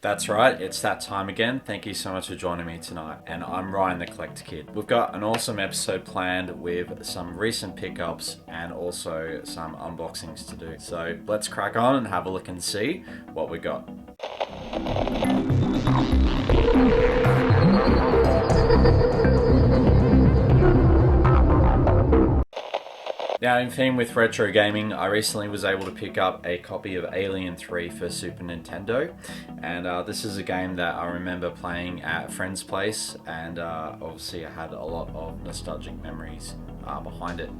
That's right, it's that time again. Thank you so much for joining me tonight. And I'm Ryan the Collector Kid. We've got an awesome episode planned with some recent pickups and also some unboxings to do. So let's crack on and have a look and see what we got. Now, in theme with retro gaming, I recently was able to pick up a copy of Alien 3 for Super Nintendo, and this is a game that I remember playing at a friend's place, and obviously I had a lot of nostalgic memories behind it.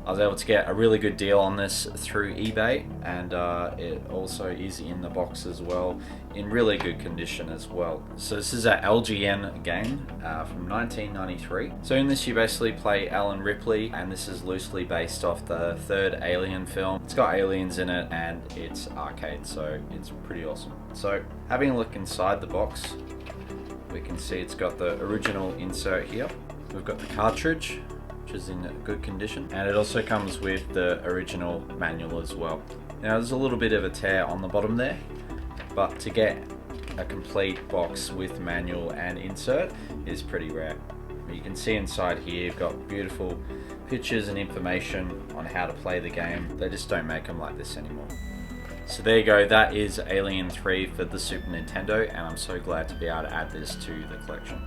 I was able to get a really good deal on this through eBay, and it also is in the box as well, in really good condition as well. So this is an LGN game from 1993. So in this you basically play Alan Ripley, and this is loosely based off the third Alien film. It's got aliens in it and it's arcade, so it's pretty awesome. So having a look inside the box, we can see it's got the original insert here. We've got the cartridge, which is in good condition, and it also comes with the original manual as well. Now there's a little bit of a tear on the bottom there, but to get a complete box with manual and insert is pretty rare. You can see inside here you've got beautiful pictures and information on how to play the game. They just don't make them like this anymore. So there you go, that is Alien 3 for the Super Nintendo, and I'm so glad to be able to add this to the collection.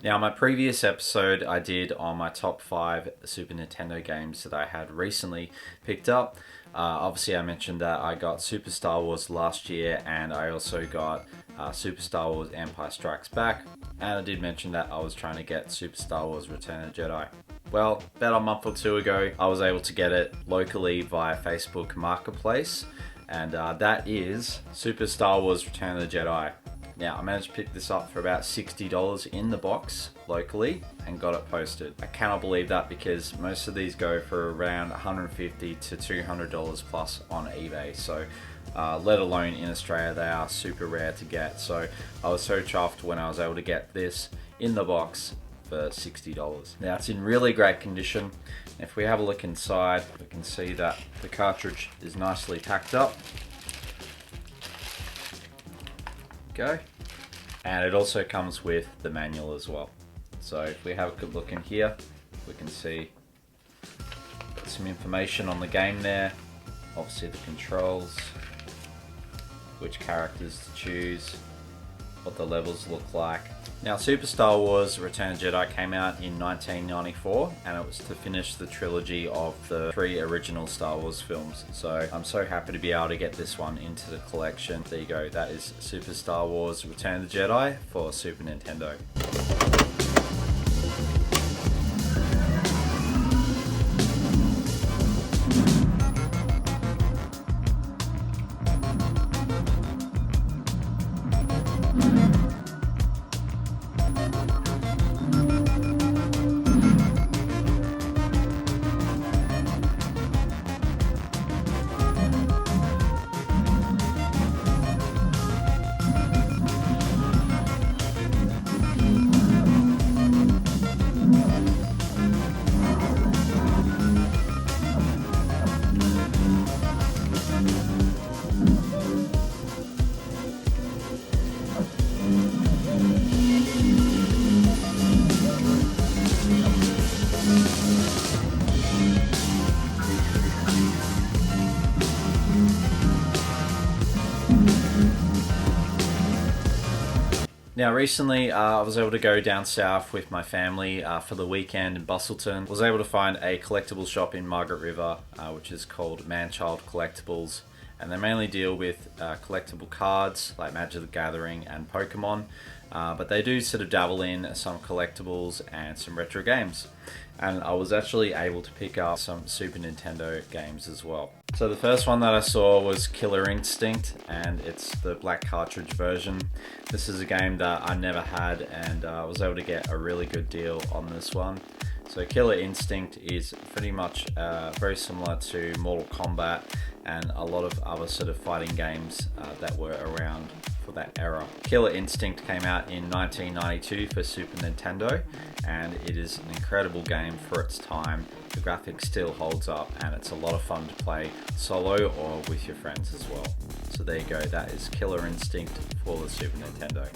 Now, my previous episode I did on my top 5 Super Nintendo games that I had recently picked up. Obviously, I mentioned that I got Super Star Wars last year, and I also got Super Star Wars Empire Strikes Back. And I did mention that I was trying to get Super Star Wars Return of the Jedi. Well, about a month or two ago, I was able to get it locally via Facebook Marketplace, and that is Super Star Wars Return of the Jedi. Now, I managed to pick this up for about $60 in the box locally and got it posted. I cannot believe that, because most of these go for around $150 to $200 plus on eBay. So let alone in Australia, they are super rare to get. So I was so chuffed when I was able to get this in the box for $60. Now, it's in really great condition. If we have a look inside, we can see that the cartridge is nicely packed up. Go. And it also comes with the manual as well. So if we have a good look in here, we can see some information on the game there. Obviously the controls, which characters to choose, what the levels look like. Now, Super Star Wars Return of the Jedi came out in 1994, and it was to finish the trilogy of the 3 original Star Wars films. So I'm so happy to be able to get this one into the collection. There you go, that is Super Star Wars Return of the Jedi for Super Nintendo. Now recently I was able to go down south with my family for the weekend in Bustleton. Was able to find a collectibles shop in Margaret River which is called Manchild Collectibles, and they mainly deal with collectible cards like Magic the Gathering and Pokemon, but they do sort of dabble in some collectibles and some retro games. And I was actually able to pick up some Super Nintendo games as well. So the first one that I saw was Killer Instinct, and it's the black cartridge version. This is a game that I never had, and I was able to get a really good deal on this one. So Killer Instinct is pretty much very similar to Mortal Kombat and a lot of other sort of fighting games that were around for that era. Killer Instinct came out in 1992 for Super Nintendo, and it is an incredible game for its time. The graphics still holds up, and it's a lot of fun to play solo or with your friends as well. So there you go, that is Killer Instinct for the Super Nintendo.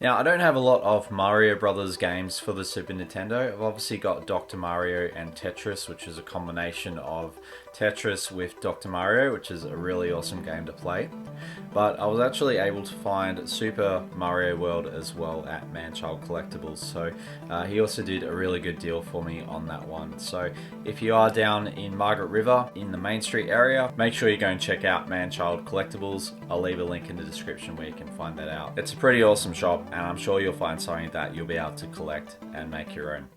Now, I don't have a lot of Mario Brothers games for the Super Nintendo. I've obviously got Dr. Mario and Tetris, which is a combination of Tetris with Dr. Mario, which is a really awesome game to play. But I was actually able to find Super Mario World as well at Manchild Collectibles, so he also did a really good deal for me on that one. So if you are down in Margaret River in the Main Street area, make sure you go and check out Manchild Collectibles. I'll leave a link in the description where you can find that out. It's a pretty awesome shop, and I'm sure you'll find something that you'll be able to collect and make your own.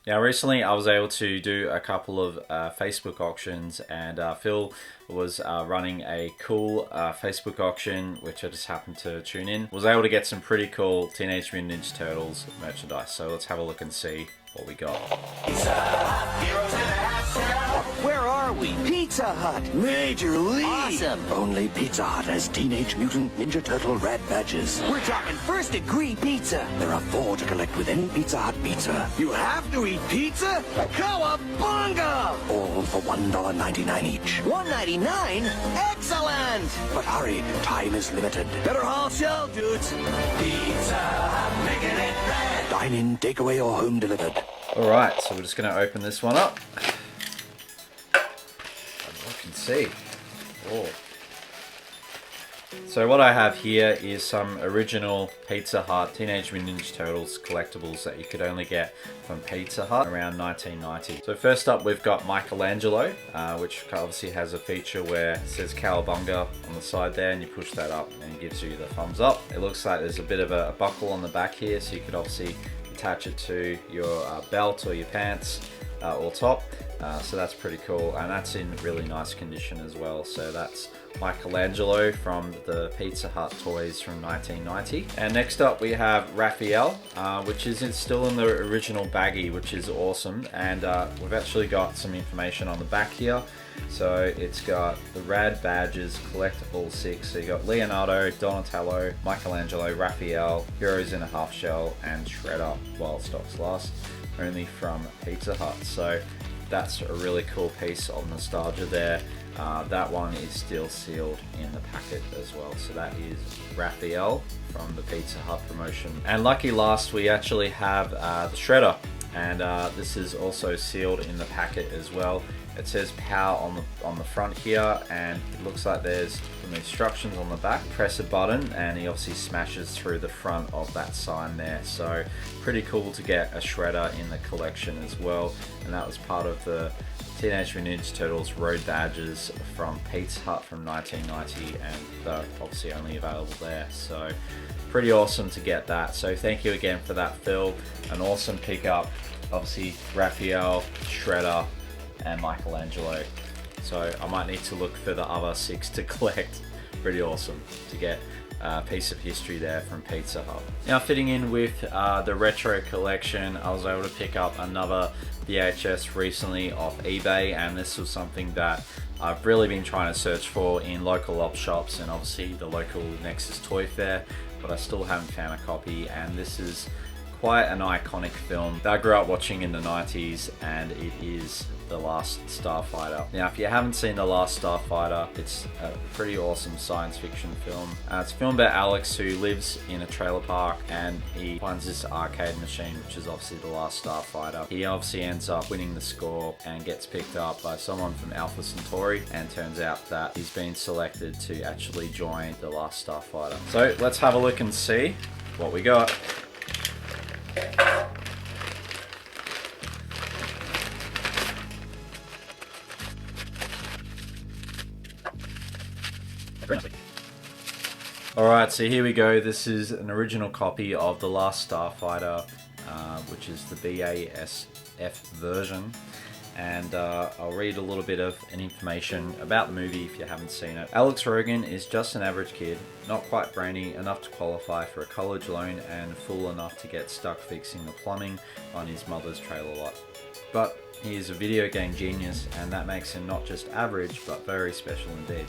Now recently I was able to do a couple of Facebook auctions and fill was running a cool Facebook auction, which I just happened to tune in. Was able to get some pretty cool Teenage Mutant Ninja Turtles merchandise. So let's have a look and see what we got. Where are we? Pizza Hut. Major League. Awesome. Only Pizza Hut has Teenage Mutant Ninja Turtle red badges. We're talking first degree pizza. There are 4 to collect with any Pizza Hut pizza. You have to eat pizza? Cowabunga! All for $1.99 each. $1.99? Excellent! But hurry, time is limited. Better haul shell, dudes. Pizza Hut, making it red. Dine-in, takeaway, or home delivered. Alright, so we're just going to open this one up. Can see. Oh. So what I have here is some original Pizza Hut Teenage Mutant Ninja Turtles collectibles that you could only get from Pizza Hut around 1990. So first up we've got Michelangelo, which obviously has a feature where it says Cowabunga on the side there, and you push that up and it gives you the thumbs up. It looks like there's a bit of a buckle on the back here, so you could obviously attach it to your belt or your pants or top. So that's pretty cool, and that's in really nice condition as well. So that's Michelangelo from the Pizza Hut toys from 1990. And next up we have Raphael, which is still in the original baggie, which is awesome. And we've actually got some information on the back here. So it's got the rad badges, collect all 6. So you got Leonardo, Donatello, Michelangelo, Raphael, Heroes in a Half Shell, and Shredder while stocks last, only from Pizza Hut. So that's a really cool piece of nostalgia there. That one is still sealed in the packet as well. So that is Raphael from the Pizza Hut promotion. And lucky last, we actually have the Shredder, and this is also sealed in the packet as well. It says power on the front here, and it looks like there's some instructions on the back. Press a button and he obviously smashes through the front of that sign there. So pretty cool to get a Shredder in the collection as well. And that was part of the Teenage Mutant Ninja Turtles road badges from Pizza Hut from 1990, and they're obviously only available there. So pretty awesome to get that. So thank you again for that, Phil. An awesome pickup. Obviously Raphael, Shredder, and Michelangelo. So I might need to look for the other 6 to collect. Pretty awesome to get a piece of history there from Pizza Hut. Now fitting in with the retro collection, I was able to pick up another VHS recently off eBay, and this was something that I've really been trying to search for in local op shops and obviously the local Nexus Toy Fair, but I still haven't found a copy. And this is quite an iconic film that I grew up watching in the 90s, and it is The Last Starfighter. Now, if you haven't seen The Last Starfighter, it's a pretty awesome science fiction film. It's filmed by Alex, who lives in a trailer park, and he finds this arcade machine, which is obviously The Last Starfighter. He obviously ends up winning the score and gets picked up by someone from Alpha Centauri, and turns out that he's been selected to actually join The Last Starfighter. So let's have a look and see what we got. Alright, so here we go. This is an original copy of The Last Starfighter, which is the BASF version. And I'll read a little bit of an information about the movie if you haven't seen it. Alex Rogan is just an average kid, not quite brainy enough to qualify for a college loan, and fool enough to get stuck fixing the plumbing on his mother's trailer lot. But he is a video game genius, and that makes him not just average, but very special indeed.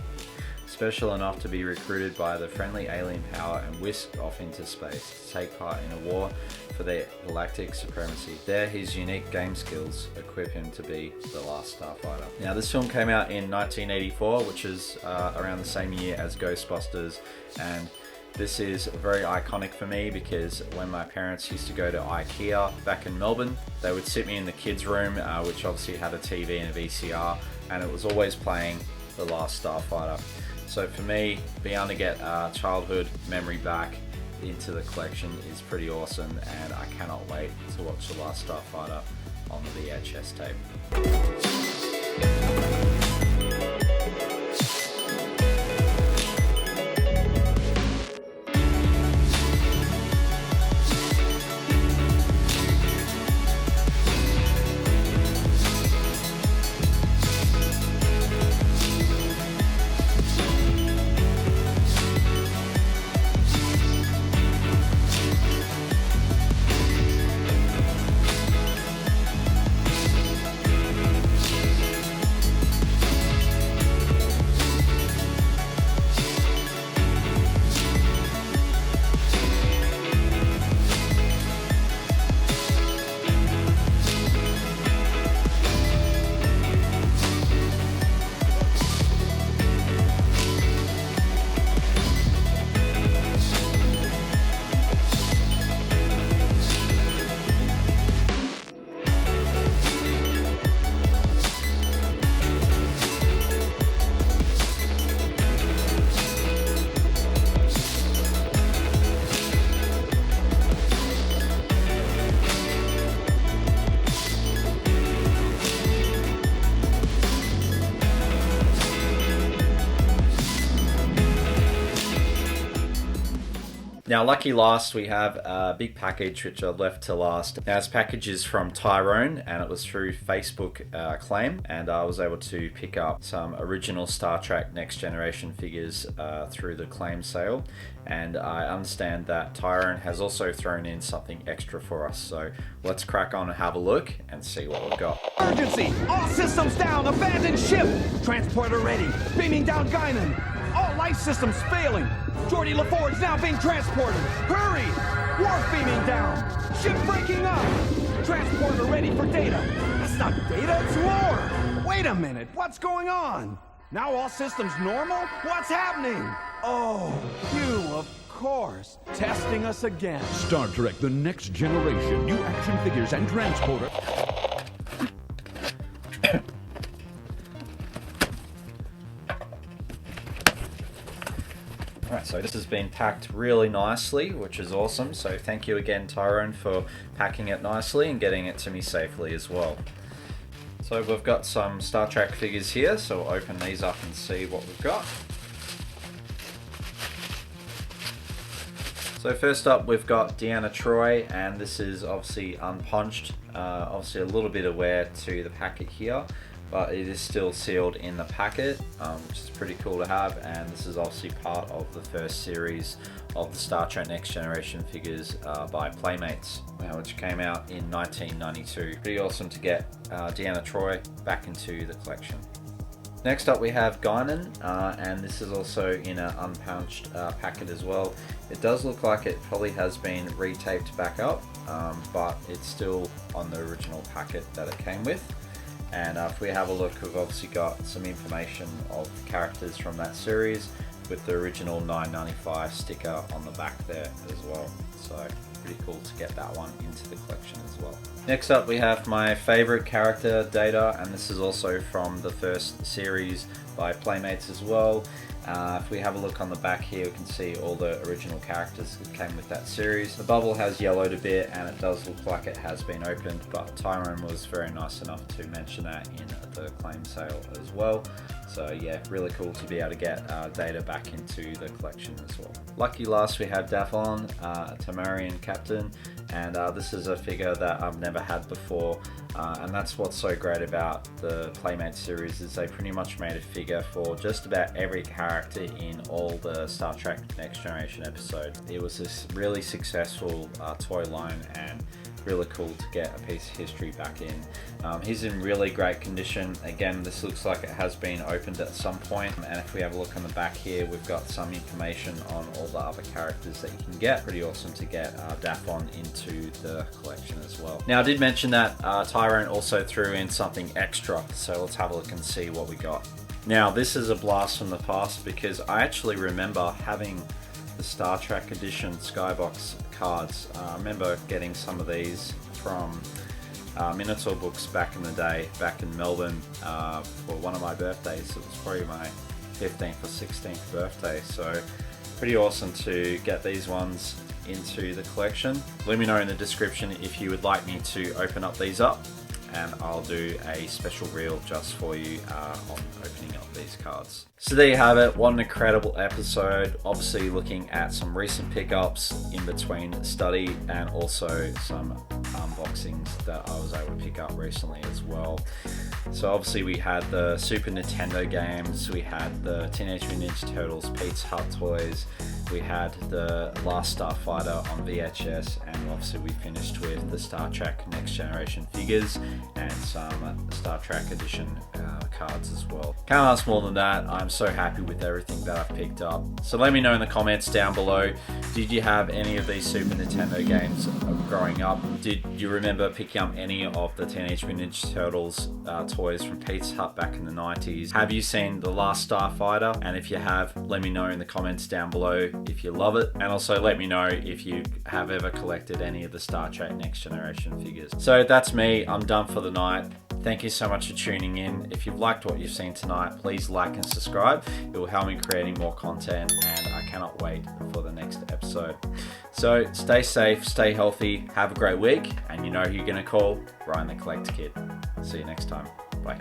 Special enough to be recruited by the friendly alien power and whisked off into space to take part in a war for their galactic supremacy. There, his unique game skills equip him to be the last Starfighter. Now, this film came out in 1984, which is around the same year as Ghostbusters, and this is very iconic for me because when my parents used to go to IKEA back in Melbourne, they would sit me in the kids' room, which obviously had a TV and a VCR, and it was always playing The Last Starfighter. So for me, being able to get childhood memory back into the collection is pretty awesome, and I cannot wait to watch The Last Starfighter on the VHS tape. Now, lucky last, we have a big package which I left to last. Now, this package is from Tyrone, and it was through Facebook claim, and I was able to pick up some original Star Trek Next Generation figures through the claim sale. And I understand that Tyrone has also thrown in something extra for us. So let's crack on and have a look and see what we've got. Emergency! All systems down! Abandoned ship! Transporter ready! Beaming down Guinan! All life systems failing! Geordi LaForge now being transported! Hurry! Warp beaming down! Ship breaking up! Transporter ready for data! That's not data, it's lore! Wait a minute, what's going on? Now all systems normal? What's happening? Oh, you, of course. Testing us again. Star Trek The Next Generation. New action figures and transporter. Alright, so this has been packed really nicely, which is awesome. So thank you again, Tyrone, for packing it nicely and getting it to me safely as well. So we've got some Star Trek figures here, so we'll open these up and see what we've got. So first up, we've got Deanna Troi, and this is obviously unpunched. Obviously a little bit of wear to the packet here, but it is still sealed in the packet, which is pretty cool to have. And this is obviously part of the first series of the Star Trek Next Generation figures by Playmates, which came out in 1992. Pretty awesome to get Deanna Troi back into the collection. Next up we have Guinan, and this is also in an unpunched packet as well. It does look like it probably has been retaped back up, but it's still on the original packet that it came with. And if we have a look, we've obviously got some information of the characters from that series with the original $9.95 sticker on the back there as well. So pretty cool to get that one into the collection as well. Next up we have my favorite character, Data, and this is also from the first series by Playmates as well. If we have a look on the back here, we can see all the original characters that came with that series. The bubble has yellowed a bit and it does look like it has been opened, but Tyrone was very nice enough to mention that in the claim sale as well. So yeah, really cool to be able to get Data back into the collection as well. Lucky last we have Davon, Tamarian Captain, and this is a figure that I've never had before, and that's what's so great about the Playmate series, is they pretty much made a figure for just about every character in all the Star Trek Next Generation episodes. It was this really successful toy line, and really cool to get a piece of history back in. He's in really great condition. Again, this looks like it has been opened at some point, and if we have a look on the back here, we've got some information on all the other characters that you can get. Pretty awesome to get Dafon into the collection as well. Now, I did mention that Tyrone also threw in something extra, so let's have a look and see what we got. Now, this is a blast from the past because I actually remember having the Star Trek Edition Skybox cards. I remember getting some of these from Minotaur Books back in the day, back in Melbourne, for one of my birthdays. It was probably my 15th or 16th birthday, so pretty awesome to get these ones into the collection. Let me know in the description if you would like me to open up these up, and I'll do a special reel just for you on opening up these cards. So there you have it. What an incredible episode. Obviously looking at some recent pickups in between study and also some unboxings that I was able to pick up recently as well. So obviously we had the Super Nintendo games, we had the Teenage Mutant Ninja Turtles Pizzahut toys, we had the Last Starfighter on VHS, and obviously we finished with the Star Trek Next Generation figures and some Star Trek Edition cards as well. Can't ask more than that. I'm so happy with everything that I've picked up. So let me know in the comments down below, did you have any of these Super Nintendo games growing up? Did you remember picking up any of the Teenage Mutant Ninja Turtles toys from Pizzahut back in the 90s? Have you seen The Last Starfighter? And if you have, let me know in the comments down below if you love it, and also let me know if you have ever collected any of the Star Trek Next Generation figures. So that's me, I'm done for the night. Thank you so much for tuning in. If you've liked what you've seen tonight, please like and subscribe. It will help me creating more content, and I cannot wait for the next episode. So stay safe, stay healthy, have a great week, and you know who you're gonna call, Ryan the Collect Kid. See you next time. Bye.